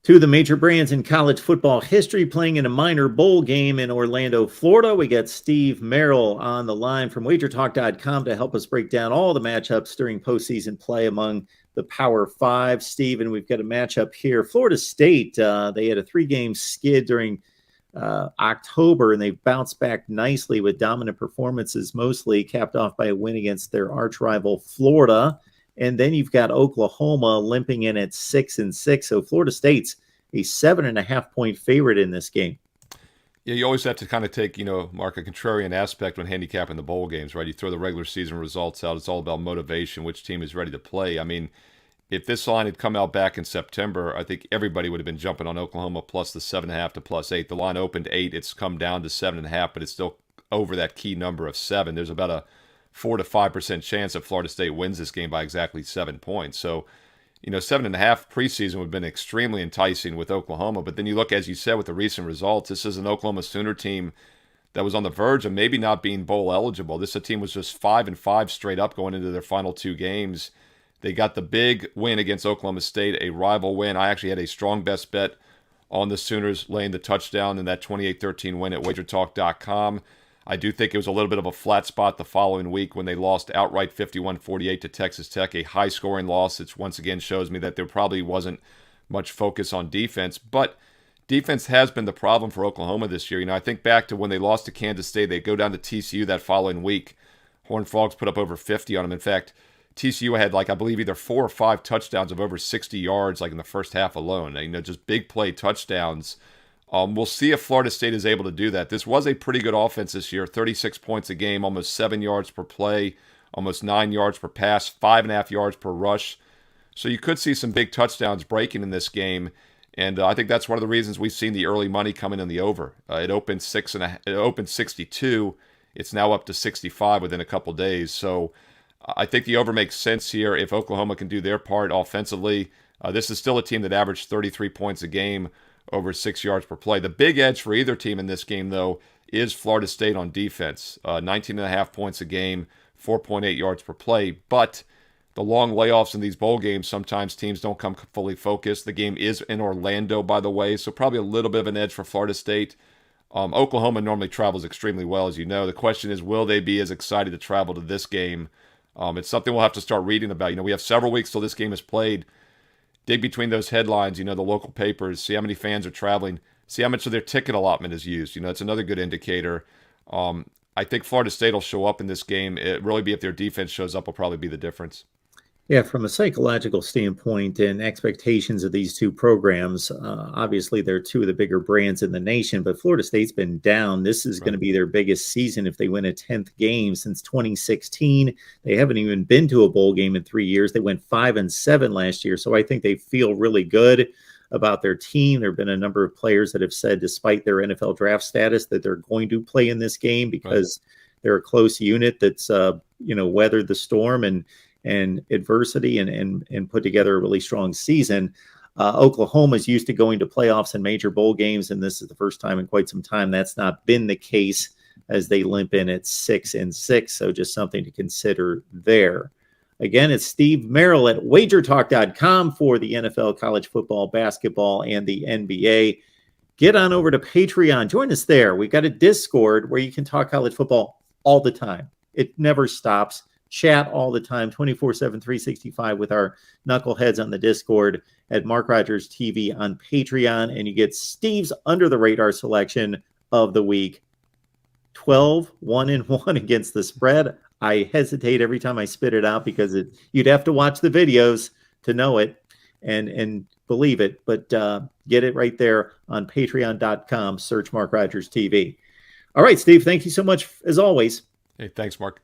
Two of the major brands in college football history playing in a minor bowl game in Orlando, Florida. We got Steve Merrill on the line from wagertalk.com to help us break down all the matchups during postseason play among the Power Five. Steve, and we've got a matchup here. Florida State, they had a 3-game skid during October, and they bounced back nicely with dominant performances, mostly capped off by a win against their arch rival, Florida. And then you've got Oklahoma limping in at 6-6. So Florida State's a 7.5-point favorite in this game. Yeah, you always have to kind of take, Mark, a contrarian aspect when handicapping the bowl games, right? You throw the regular season results out. It's all about motivation, which team is ready to play. I mean, if this line had come out back in September, I think everybody would have been jumping on Oklahoma plus the 7.5 to +8. The line opened 8. It's come down to 7.5, but it's still over that key number of 7. There's about a 4 to 5% chance that Florida State wins this game by exactly 7 points. So, 7.5 preseason would have been extremely enticing with Oklahoma. But then you look, as you said, with the recent results, this is an Oklahoma Sooner team that was on the verge of maybe not being bowl eligible. This team was just 5-5 straight up going into their final 2 games. They got the big win against Oklahoma State, a rival win. I actually had a strong best bet on the Sooners laying the touchdown in that 28-13 win at wagertalk.com. I do think it was a little bit of a flat spot the following week when they lost outright 51-48 to Texas Tech, a high-scoring loss, which once again shows me that there probably wasn't much focus on defense. But defense has been the problem for Oklahoma this year. I think back to when they lost to Kansas State, they go down to TCU that following week. Horned Frogs put up over 50 on them. In fact, TCU had, I believe, either 4 or 5 touchdowns of over 60 yards, in the first half alone. Just big play touchdowns. We'll see if Florida State is able to do that. This was a pretty good offense this year, 36 points a game, almost 7 yards per play, almost 9 yards per pass, 5.5 yards per rush. So you could see some big touchdowns breaking in this game, and I think that's one of the reasons we've seen the early money coming in the over. It opened 62. It's now up to 65 within a couple days. So I think the over makes sense here if Oklahoma can do their part offensively. This is still a team that averaged 33 points a game, over 6 yards per play. The big edge for either team in this game, though, is Florida State on defense. 19.5 points a game, 4.8 yards per play. But the long layoffs in these bowl games, sometimes teams don't come fully focused. The game is in Orlando, by the way, so probably a little bit of an edge for Florida State. Oklahoma normally travels extremely well, as you know. The question is, will they be as excited to travel to this game? It's something we'll have to start reading about. We have several weeks till this game is played. Dig between those headlines, the local papers, see how many fans are traveling, see how much of their ticket allotment is used. It's another good indicator. I think Florida State will show up in this game. It really be if their defense shows up will probably be the difference. Yeah, from a psychological standpoint and expectations of these two programs, obviously they're two of the bigger brands in the nation, but Florida State's been down. This is going to be their biggest season if they win a 10th game since 2016. They haven't even been to a bowl game in 3 years. They went 5-7 last year, so I think they feel really good about their team. There have been a number of players that have said, despite their NFL draft status, that they're going to play in this game because they're a close unit that's weathered the storm and adversity and put together a really strong season. Oklahoma's used to going to playoffs and major bowl games, and this is the first time in quite some time that's not been the case as they limp in at 6-6. So just something to consider there. Again, it's Steve Merrill at wagertalk.com for the NFL, college football, basketball, and the NBA. Get on over to Patreon. Join us there. We've got a Discord where you can talk college football all the time. It never stops. Chat all the time, 24/7, 365 with our knuckleheads on the Discord at MarkRogersTV on Patreon. And you get Steve's Under the Radar selection of the week. 12-1-1 against the spread. I hesitate every time I spit it out because you'd have to watch the videos to know it and believe it. But get it right there on patreon.com. Search Mark Rogers TV. All right, Steve, thank you so much as always. Hey, thanks, Mark.